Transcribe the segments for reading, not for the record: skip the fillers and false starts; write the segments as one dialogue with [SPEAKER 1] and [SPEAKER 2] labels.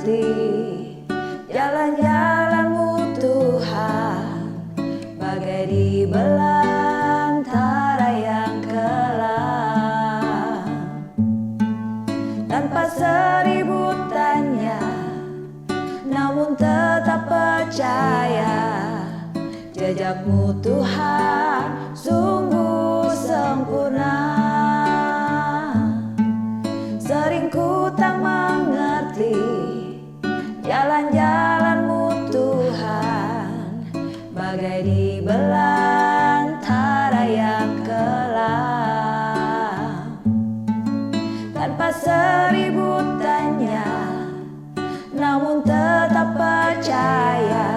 [SPEAKER 1] mengerti jalan-jalan-Mu Tuhan, bagai di belantara yang kelam. Tanpa seribu tanya, namun tetap percaya, jejak-Mu Tuhan sungguh sempurna. Sering ku tak mengerti jalan-jalan-Mu Tuhan, bagai di belantara yang kelam. Tanpa seribu tanya, namun tetap percaya,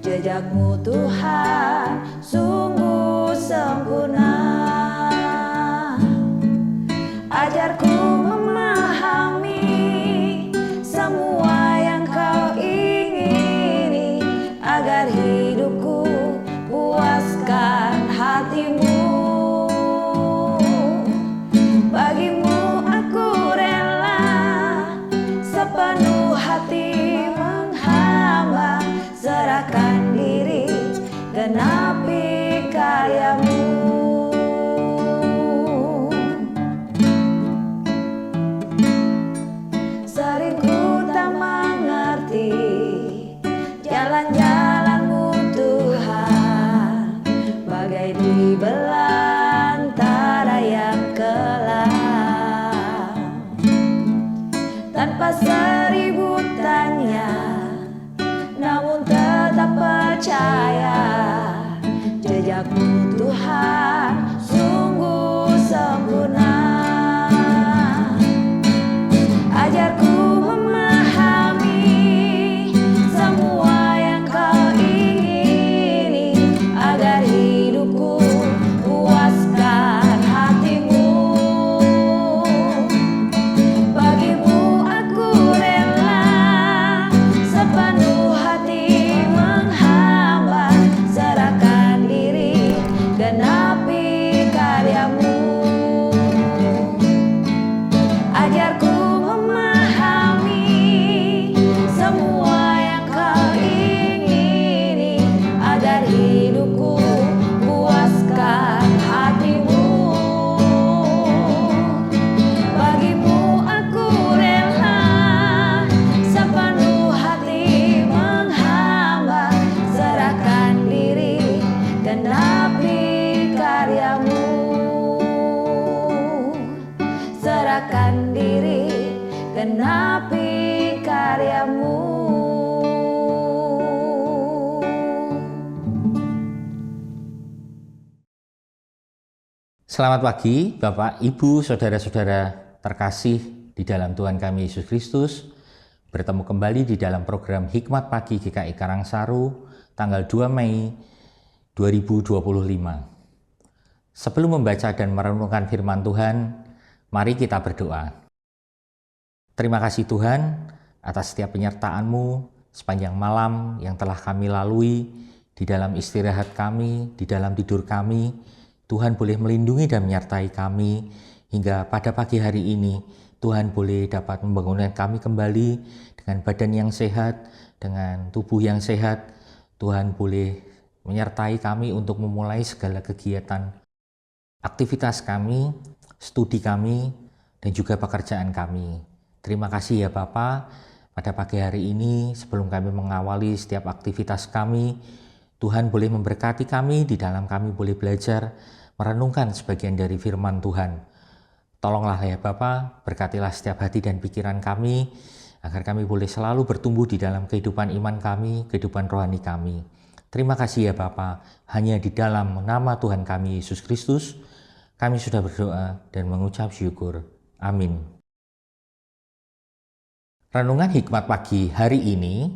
[SPEAKER 1] jejak-Mu Tuhan sungguh sempurna. Ajarku memahami semua yang Kau ingini, agar hidupku puaskan hati-Mu. Bagimu aku rela sepenuh hati menghamba, serahkan diri, genapi karya-Mu. Sering ku tak mengerti jalan-jalan-Mu Tuhan, bagai di belantara yang kelam. Tanpa seribu tanya, namun tetap percaya, jejak-Mu Tuhan sungguh sempurna. Ajarku memahami semua yang Kau ingini, agar hidupku puaskan hati-Mu. Bagimu aku rela sepenuh hati menghamba, serahkan diri, genapi karya-Mu. Ajarku memahami semua yang Kau ingini, agar hidupku puaskan hati-Mu. Bagimu aku rela sepenuh hati menghamba, serahkan diri, genapi karya-Mu. Serahkan diri, genapi karya-Mu.
[SPEAKER 2] Selamat pagi Bapak, Ibu, Saudara-saudara terkasih di dalam Tuhan kami Yesus Kristus. Bertemu kembali di dalam program Hikmat Pagi GKI Karangsaru tanggal 2 Mei 2025. Sebelum membaca dan merenungkan firman Tuhan, mari kita berdoa. Terima kasih Tuhan atas setiap penyertaan-Mu sepanjang malam yang telah kami lalui, di dalam istirahat kami, di dalam tidur kami. Tuhan boleh melindungi dan menyertai kami hingga pada pagi hari ini. Tuhan boleh dapat membangunkan kami kembali dengan badan yang sehat, dengan tubuh yang sehat. Tuhan boleh menyertai kami untuk memulai segala kegiatan, aktivitas kami, studi kami, dan juga pekerjaan kami. Terima kasih ya Bapa, pada pagi hari ini sebelum kami mengawali setiap aktivitas kami, Tuhan boleh memberkati kami, di dalam kami boleh belajar, merenungkan sebagian dari firman Tuhan. Tolonglah ya Bapa, berkatilah setiap hati dan pikiran kami, agar kami boleh selalu bertumbuh di dalam kehidupan iman kami, kehidupan rohani kami. Terima kasih ya Bapa, hanya di dalam nama Tuhan kami Yesus Kristus, kami sudah berdoa dan mengucap syukur. Amin. Renungan Hikmat Pagi hari ini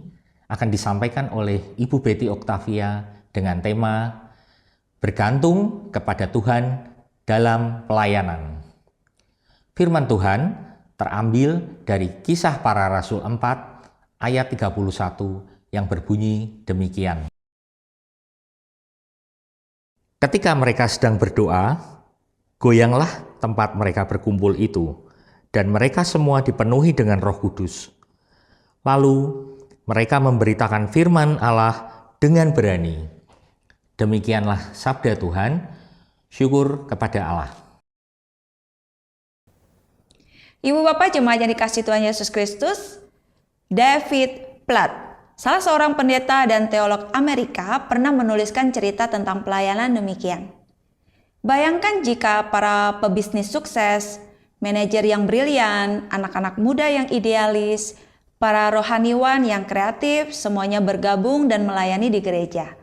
[SPEAKER 2] akan disampaikan oleh Ibu Betty Octavia dengan tema Bergantung kepada Tuhan dalam pelayanan. Firman Tuhan terambil dari Kisah Para Rasul 4 ayat 31 yang berbunyi demikian. Ketika mereka sedang berdoa, goyanglah tempat mereka berkumpul itu, dan mereka semua dipenuhi dengan Roh Kudus. Lalu mereka memberitakan firman Allah dengan berani. Demikianlah sabda Tuhan, syukur kepada Allah.
[SPEAKER 1] Ibu Bapak jemaat yang dikasihi Tuhan Yesus Kristus, David Platt, salah seorang pendeta dan teolog Amerika, pernah menuliskan cerita tentang pelayanan demikian. Bayangkan jika para pebisnis sukses, manajer yang brilian, anak-anak muda yang idealis, para rohaniwan yang kreatif, semuanya bergabung dan melayani di gereja.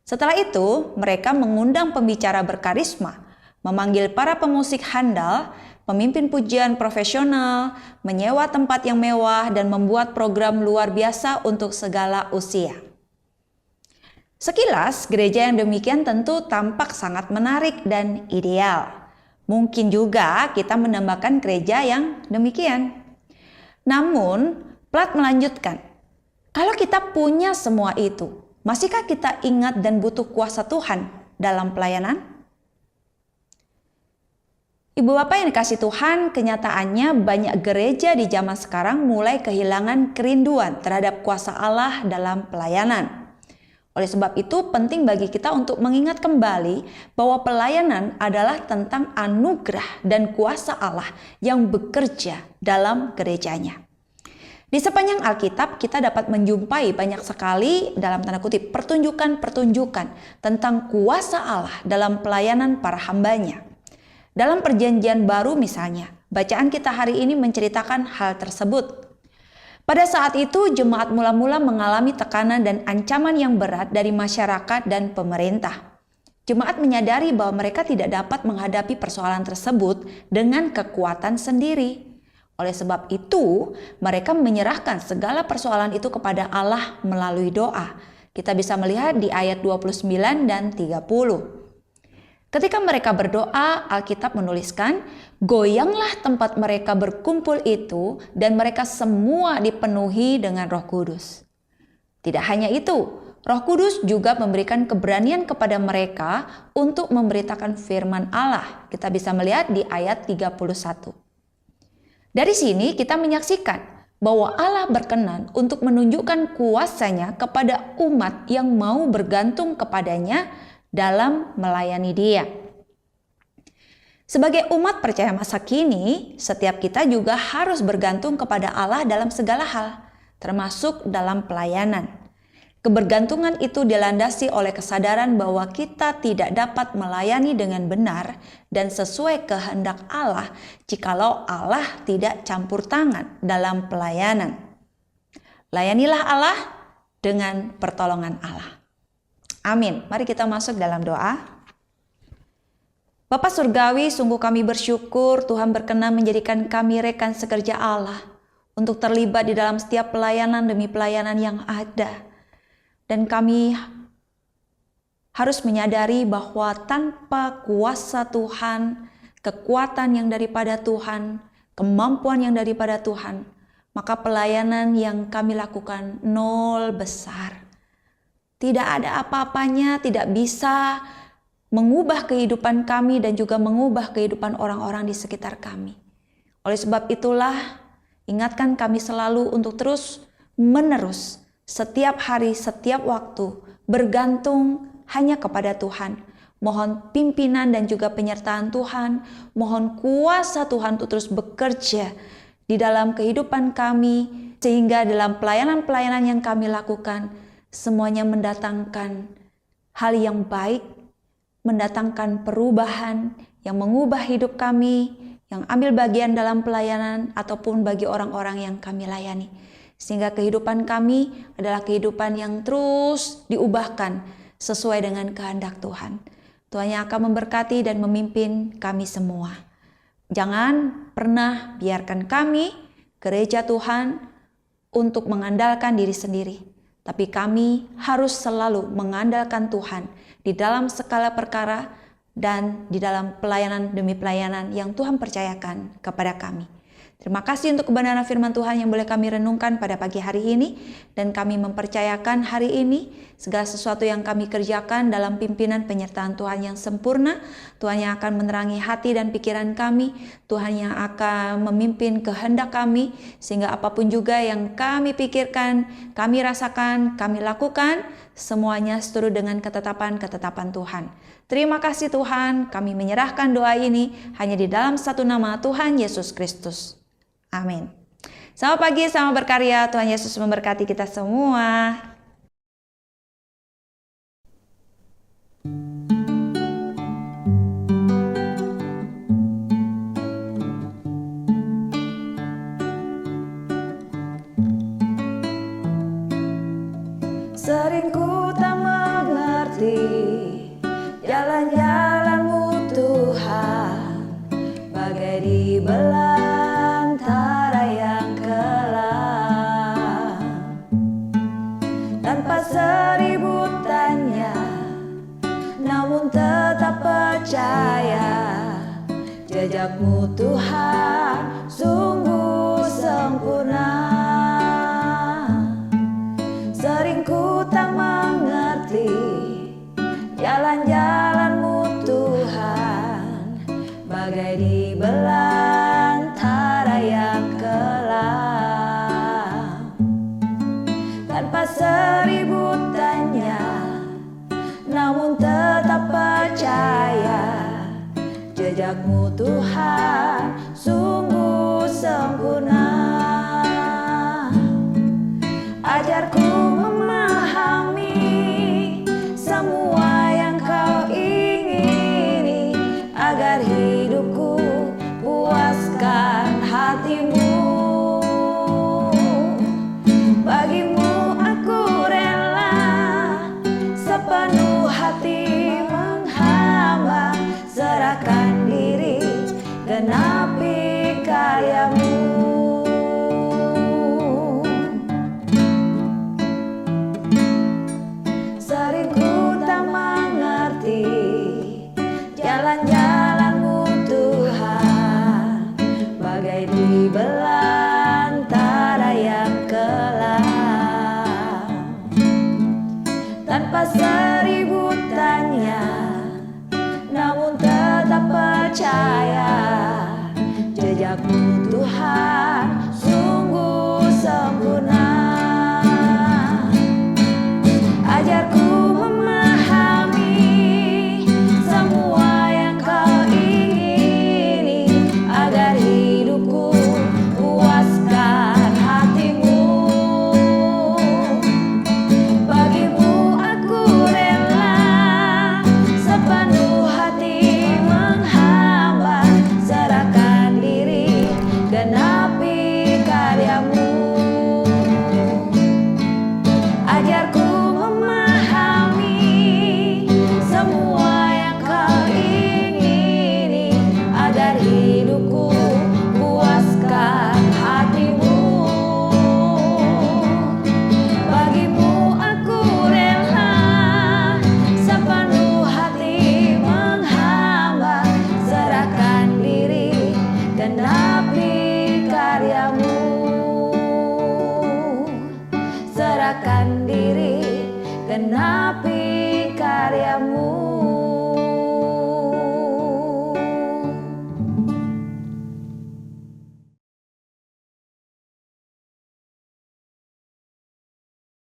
[SPEAKER 1] Setelah itu, mereka mengundang pembicara berkarisma, memanggil para pemusik handal, pemimpin pujian profesional, menyewa tempat yang mewah, dan membuat program luar biasa untuk segala usia. Sekilas, gereja yang demikian tentu tampak sangat menarik dan ideal. Mungkin juga kita menambahkan gereja yang demikian. Namun, Platt melanjutkan, kalau kita punya semua itu, masihkah kita ingat dan butuh kuasa Tuhan dalam pelayanan? Ibu Bapak yang dikasihi Tuhan, kenyataannya banyak gereja di zaman sekarang mulai kehilangan kerinduan terhadap kuasa Allah dalam pelayanan. Oleh sebab itu penting bagi kita untuk mengingat kembali bahwa pelayanan adalah tentang anugerah dan kuasa Allah yang bekerja dalam gerejanya. Di sepanjang Alkitab kita dapat menjumpai banyak sekali dalam tanda kutip pertunjukan-pertunjukan tentang kuasa Allah dalam pelayanan para hambanya. Dalam perjanjian baru misalnya, bacaan kita hari ini menceritakan hal tersebut. Pada saat itu jemaat mula-mula mengalami tekanan dan ancaman yang berat dari masyarakat dan pemerintah. Jemaat menyadari bahwa mereka tidak dapat menghadapi persoalan tersebut dengan kekuatan sendiri. Oleh sebab itu, mereka menyerahkan segala persoalan itu kepada Allah melalui doa. Kita bisa melihat di ayat 29 dan 30. Ketika mereka berdoa, Alkitab menuliskan, goyanglah tempat mereka berkumpul itu dan mereka semua dipenuhi dengan Roh Kudus. Tidak hanya itu, Roh Kudus juga memberikan keberanian kepada mereka untuk memberitakan firman Allah. Kita bisa melihat di ayat 31. Dari sini kita menyaksikan bahwa Allah berkenan untuk menunjukkan kuasa-Nya kepada umat yang mau bergantung kepadanya dalam melayani Dia. Sebagai umat percaya masa kini, setiap kita juga harus bergantung kepada Allah dalam segala hal, termasuk dalam pelayanan. Kebergantungan itu dilandasi oleh kesadaran bahwa kita tidak dapat melayani dengan benar dan sesuai kehendak Allah jikalau Allah tidak campur tangan dalam pelayanan. Layanilah Allah dengan pertolongan Allah. Amin. Mari kita masuk dalam doa. Bapa Surgawi, sungguh kami bersyukur Tuhan berkenan menjadikan kami rekan sekerja Allah untuk terlibat di dalam setiap pelayanan demi pelayanan yang ada. Dan kami harus menyadari bahwa tanpa kuasa Tuhan, kekuatan yang daripada Tuhan, kemampuan yang daripada Tuhan, maka pelayanan yang kami lakukan nol besar. Tidak ada apa-apanya, tidak bisa mengubah kehidupan kami dan juga mengubah kehidupan orang-orang di sekitar kami. Oleh sebab itulah, ingatkan kami selalu untuk terus menerus setiap hari, setiap waktu bergantung hanya kepada Tuhan. Mohon pimpinan dan juga penyertaan Tuhan. Mohon kuasa Tuhan untuk terus bekerja di dalam kehidupan kami. Sehingga dalam pelayanan-pelayanan yang kami lakukan, semuanya mendatangkan hal yang baik, mendatangkan perubahan yang mengubah hidup kami, yang ambil bagian dalam pelayanan ataupun bagi orang-orang yang kami layani. Sehingga kehidupan kami adalah kehidupan yang terus diubahkan sesuai dengan kehendak Tuhan. Tuhan yang akan memberkati dan memimpin kami semua. Jangan pernah biarkan kami, gereja Tuhan, untuk mengandalkan diri sendiri. Tapi kami harus selalu mengandalkan Tuhan di dalam segala perkara dan di dalam pelayanan demi pelayanan yang Tuhan percayakan kepada kami. Terima kasih untuk kebenaran firman Tuhan yang boleh kami renungkan pada pagi hari ini. Dan kami mempercayakan hari ini segala sesuatu yang kami kerjakan dalam pimpinan penyertaan Tuhan yang sempurna. Tuhan yang akan menerangi hati dan pikiran kami. Tuhan yang akan memimpin kehendak kami. Sehingga apapun juga yang kami pikirkan, kami rasakan, kami lakukan, semuanya seturut dengan ketetapan-ketetapan Tuhan. Terima kasih Tuhan, kami menyerahkan doa ini hanya di dalam satu nama Tuhan Yesus Kristus. Amin. Selamat pagi, selamat berkarya. Tuhan Yesus memberkati kita semua.
[SPEAKER 3] Sering ku tak mengerti jalan-jalan-Mu Tuhan, bagai di belantara yang kelam. Tanpa seribu tanya, namun tetap percaya, jejak-Mu Tuhan sungguh sempurna. Sering ku tak mengerti jalan-jalan-Mu Tuhan, bagai di belantara yang kelam. Tanpa seribu tanya, namun tetap percaya, jejak-Mu Tuhan sungguh sempurna. Ajarku memahami semua yang Kau ingini, agar hidupku puaskan hati-Mu. Bagimu aku rela sepenuh hati menghamba, serahkan diri, genapi karya-Mu. Sering ku tak mengerti jalan-jalan-Mu Tuhan, bagai di belantara yang kelam. Tanpa seribu tanya, namun tetap percaya, jejak-Mu Tuhan sungguh sempurna. Ajarku memahami semua yang Kau ingini, agar hidupku puaskan hati-Mu. Bagimu aku rela sepenuh hati menghamba, serahkan diri, genapi karya-Mu. Ajarku memahami semua yang Kau ingini, agar hidupku puaskan hati-Mu. Bagimu aku rela sepenuh hati menghamba, serahkan diri, genapi karya-Mu. Serahkan diri, genapi